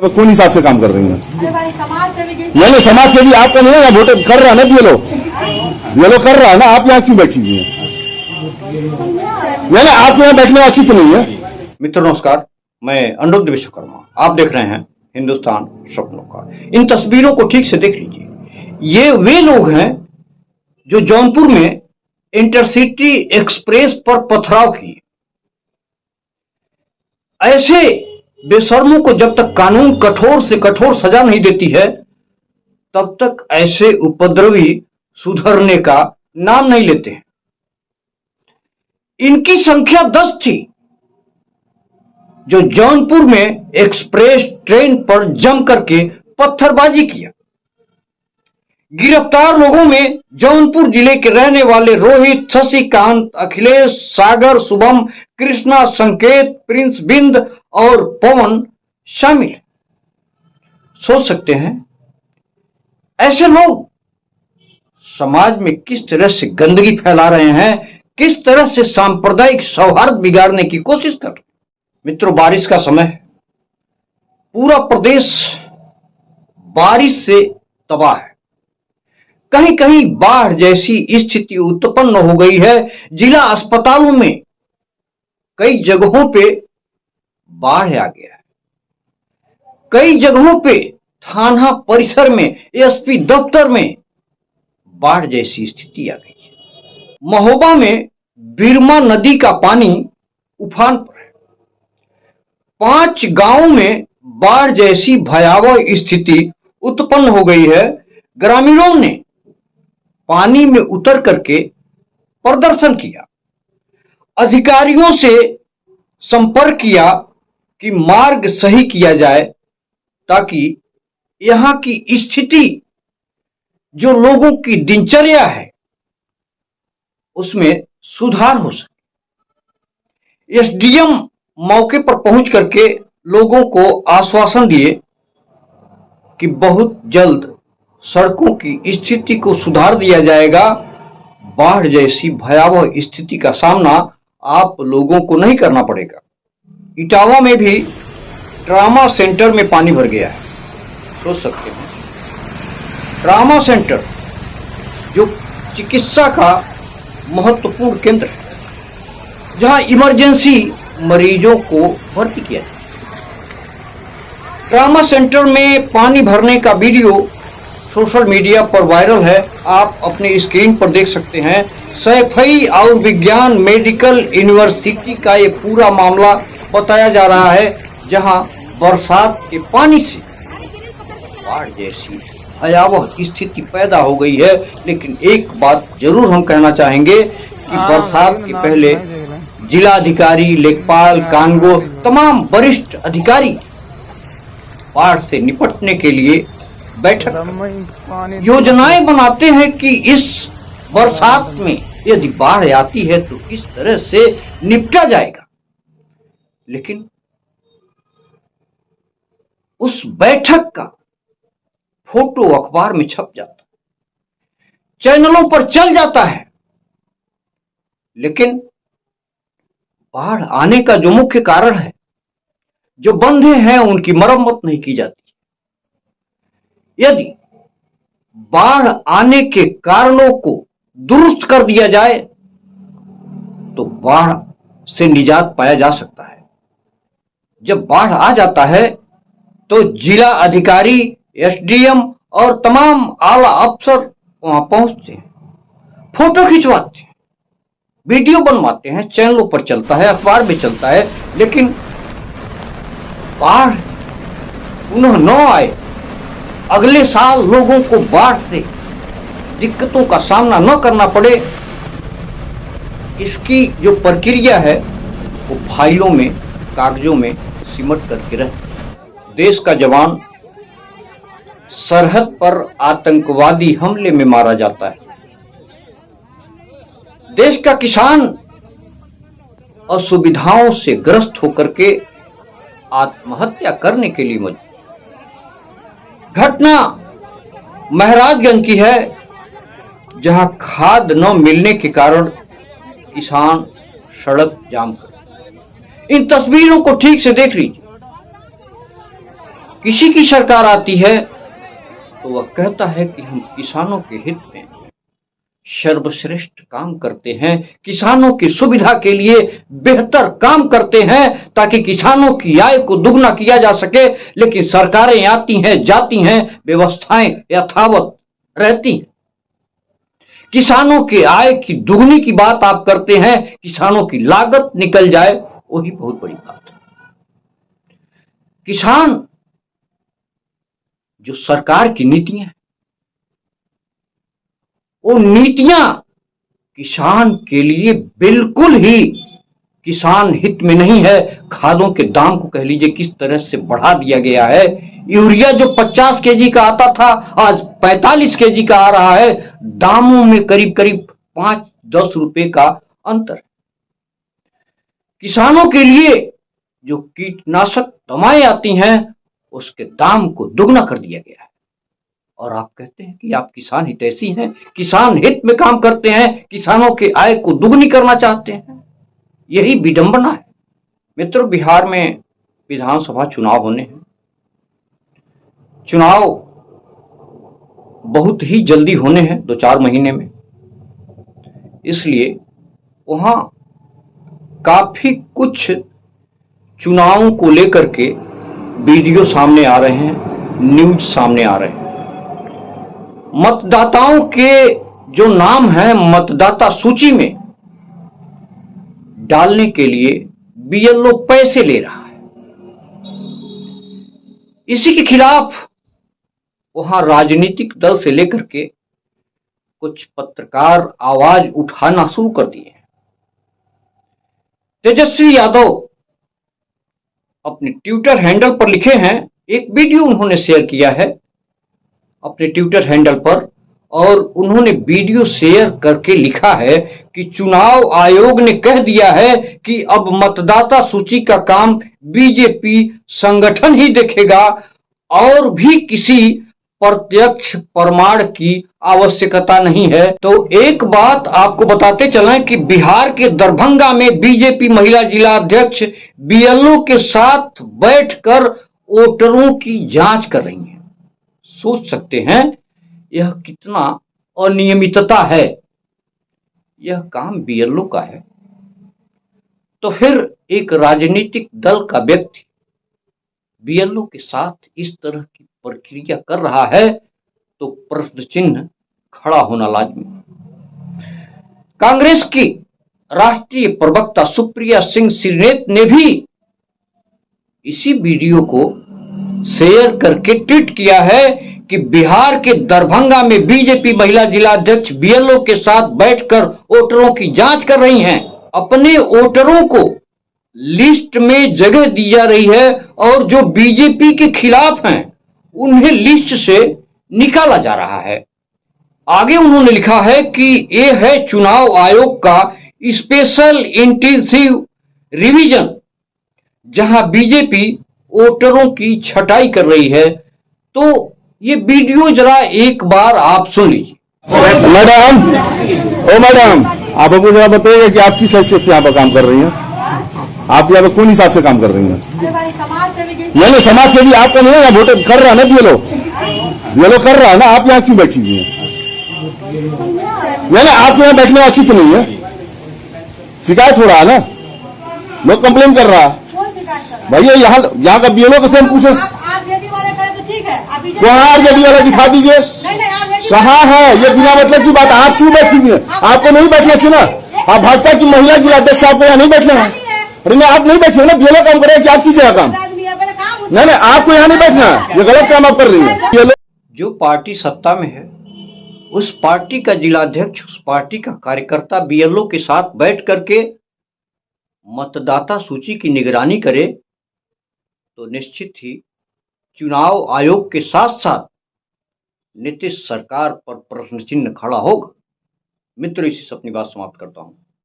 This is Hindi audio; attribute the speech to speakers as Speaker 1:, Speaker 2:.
Speaker 1: तो कौन हिसाब से काम कर रही हैं? नहीं समाज सेवी आपका नहीं है, वोट कर रहा है ना ये लोग कर रहा है ना, आप यहाँ क्यों बैठी हुई हैं? नहीं आप यहाँ बैठने अच्छी तो नहीं है।
Speaker 2: मित्रों नमस्कार, मैं अनिरुद्ध विश्वकर्मा, आप देख रहे हैं हिंदुस्तान सपनों का। इन तस्वीरों को ठीक से देख लीजिए, ये वे लोग हैं जो जौनपुर में इंटरसिटी एक्सप्रेस पर पथराव किए। ऐसे बेशर्मों को जब तक कानून कठोर से कठोर सजा नहीं देती है, तब तक ऐसे उपद्रवी सुधरने का नाम नहीं लेते हैं। इनकी संख्या 10 थी जो जौनपुर में एक्सप्रेस ट्रेन पर जम करके पत्थरबाजी किया। गिरफ्तार लोगों में जौनपुर जिले के रहने वाले रोहित, शशिकांत, अखिलेश, सागर, शुभम, कृष्णा, संकेत, प्रिंस बिंद और पवन शामिल है। सोच सकते हैं ऐसे लोग समाज में किस तरह से गंदगी फैला रहे हैं, किस तरह से सांप्रदायिक सौहार्द बिगाड़ने की कोशिश कर रहे हैं। मित्रों, बारिश का समय है, पूरा प्रदेश बारिश से तबाह है। कहीं कहीं बाढ़ जैसी स्थिति उत्पन्न हो गई है। जिला अस्पतालों में कई जगहों पे बाढ़ आ गया है। कई जगहों पे थाना परिसर में, एसपी दफ्तर में बाढ़ जैसी स्थिति आ गई है। महोबा में बिरमा नदी का पानी उफान पर है। 5 गांवों में बाढ़ जैसी भयावह स्थिति उत्पन्न हो गई है। ग्रामीणों ने पानी में उतर करके प्रदर्शन किया, अधिकारियों से संपर्क किया कि मार्ग सही किया जाए ताकि यहां की स्थिति, जो लोगों की दिनचर्या है, उसमें सुधार हो सके। एसडीएम मौके पर पहुंच करके लोगों को आश्वासन दिए कि बहुत जल्द सड़कों की स्थिति को सुधार दिया जाएगा। बाढ़ जैसी भयावह स्थिति का सामना आप लोगों को नहीं करना पड़ेगा। इटावा में भी ट्रामा सेंटर में पानी भर गया है। सोच सकते हैं, ट्रामा सेंटर जो चिकित्सा का महत्वपूर्ण केंद्र है, जहां इमरजेंसी मरीजों को भर्ती किया जाए। ट्रामा सेंटर में पानी भरने का वीडियो सोशल मीडिया पर वायरल है, आप अपने स्क्रीन पर देख सकते हैं। सैफई और विज्ञान मेडिकल यूनिवर्सिटी का ये पूरा मामला बताया जा रहा है, जहां बरसात के पानी से बाढ़ जैसी भयावह स्थिति पैदा हो गई है। लेकिन एक बात जरूर हम कहना चाहेंगे कि बरसात के पहले जिलाधिकारी, लेखपाल, कानगो, तमाम वरिष्ठ अधिकारी बाढ़ से निपटने के लिए बैठक योजनाएं बनाते हैं कि इस बरसात में यदि बाढ़ आती है तो किस तरह से निपटा जाएगा। लेकिन उस बैठक का फोटो अखबार में छप जाता है, चैनलों पर चल जाता है, लेकिन बाढ़ आने का जो मुख्य कारण है, जो बंधे हैं, उनकी मरम्मत नहीं की जाती। यदि बाढ़ आने के कारणों को दुरुस्त कर दिया जाए तो बाढ़ से निजात पाया जा सकता है। जब बाढ़ आ जाता है तो जिला अधिकारी, एसडीएम और तमाम आला अफसर वहां पहुंचते हैं, फोटो खिंचवाते हैं, वीडियो बनवाते हैं, चैनलों पर चलता है, अखबार में चलता है। लेकिन बाढ़ पुनः न आए, अगले साल लोगों को बाढ़ से दिक्कतों का सामना न करना पड़े, इसकी जो प्रक्रिया है वो फाइलों में, कागजों में सिमट करके रहे। देश का जवान सरहद पर आतंकवादी हमले में मारा जाता है। देश का किसान असुविधाओं से ग्रस्त होकर के आत्महत्या करने के लिए मजबूर। घटना महराजगंज की है, जहां खाद न मिलने के कारण किसान सड़क जाम कर। इन तस्वीरों को ठीक से देख लीजिए। किसी की सरकार आती है तो वह कहता है कि हम किसानों के हित में सर्वश्रेष्ठ काम करते हैं, किसानों की सुविधा के लिए बेहतर काम करते हैं ताकि किसानों की आय को दुगना किया जा सके। लेकिन सरकारें आती हैं जाती हैं, व्यवस्थाएं यथावत रहती हैं। किसानों के आय की दुगनी की बात आप करते हैं, किसानों की लागत निकल जाए वही बहुत बड़ी बात है। किसान जो सरकार की नीतियां हैं, वो नीतियां किसान के लिए बिल्कुल ही किसान हित में नहीं है। खादों के दाम को कह लीजिए किस तरह से बढ़ा दिया गया है। यूरिया जो 50 केजी का आता था आज 45 केजी का आ रहा है। दामों में करीब करीब 5-10 रुपए का अंतर। किसानों के लिए जो कीटनाशक दवाएं आती हैं उसके दाम को दुगना कर दिया गया है। और आप कहते हैं कि आप किसान हितैषी हैं, किसान हित में काम करते हैं, किसानों के आय को दुगनी करना चाहते हैं। यही विडंबना है। मित्रों, बिहार में विधानसभा चुनाव होने हैं। चुनाव बहुत ही जल्दी होने हैं, 2-4 महीने में। इसलिए वहां काफी कुछ चुनावों को लेकर के वीडियो सामने आ रहे हैं, न्यूज सामने आ रहे हैं। मतदाताओं के जो नाम है मतदाता सूची में डालने के लिए बीएलओ पैसे ले रहा है। इसी के खिलाफ वहां राजनीतिक दल से लेकर के कुछ पत्रकार आवाज उठाना शुरू कर दिए हैं। तेजस्वी यादव अपने ट्विटर हैंडल पर लिखे हैं, एक वीडियो उन्होंने शेयर किया है अपने ट्विटर हैंडल पर, और उन्होंने वीडियो शेयर करके लिखा है कि चुनाव आयोग ने कह दिया है कि अब मतदाता सूची का काम बीजेपी संगठन ही देखेगा और भी किसी प्रत्यक्ष प्रमाण की आवश्यकता नहीं है। तो एक बात आपको बताते चलें कि बिहार के दरभंगा में बीजेपी महिला जिला अध्यक्ष बीएलओ के साथ बैठकर वोटरों की जांच कर रही हैं। सोच सकते हैं यह कितना अनियमितता है। यह काम बीएलओ का है तो फिर एक राजनीतिक दल का व्यक्ति बीएलओ के साथ इस तरह की प्रक्रिया कर रहा है तो प्रश्न चिन्ह खड़ा होना लाजमी। कांग्रेस की राष्ट्रीय प्रवक्ता सुप्रिया सिंह श्रीनेत ने भी इसी वीडियो को शेयर करके ट्वीट किया है कि बिहार के दरभंगा में बीजेपी महिला जिला अध्यक्ष बीएलओ के साथ बैठकर वोटरों की जांच कर रही हैं। अपने वोटरों को लिस्ट में जगह दी जा रही है और जो बीजेपी के खिलाफ हैं उन्हें लिस्ट से निकाला जा रहा है। आगे उन्होंने लिखा है कि यह है चुनाव आयोग का स्पेशल इंटेंसिव रिवीजन, जहां बीजेपी वोटरों की छटाई कर रही है। तो ये वीडियो जरा एक बार आप सुन लीजिए।
Speaker 1: मैडम, आप हमको जरा बताइए कि आप किस हैसियत से यहाँ पर काम कर रही हैं? आप यहाँ पर कौन हिसाब से काम कर रही हैं? नहीं, समाज सेवी आपका नहीं है, यहाँ वोट कर रहा है ना बीएलओ कर रहा है ना। आप यहाँ क्यों बैठी हुई हैं? नहीं, आपके यहाँ बैठने वाला उचित नहीं है। शिकायत हो रहा है ना, लोग कंप्लेन कर रहा है। भैया यहाँ का बीएलओ कैसे हम पूछे? वहाँ आरजेडी वाला दिखा दीजिए। कहाँ है ये बिना मतलब की बात? आप क्यों बैठी हुई है? आपको नहीं बैठना चाहिए ना। आप भाजपा की महिला जिला अध्यक्ष, आपको यहाँ नहीं बैठना है। अरे नहीं, आप नहीं बैठे हो ना, बीएलओ काम करे कि आप कीजिएगा काम। नहीं, आपको यहाँ नहीं बैठना है, ये गलत काम आप कर रही है।
Speaker 2: जो पार्टी सत्ता में है उस पार्टी का जिलाध्यक्ष, उस पार्टी का कार्यकर्ता बीएलओ के साथ बैठ करके मतदाता सूची की निगरानी करे तो निश्चित ही चुनाव आयोग के साथ साथ नीतीश सरकार पर प्रश्न चिन्ह खड़ा होगा। मित्रों, इसी से अपनी बात समाप्त करता हूं।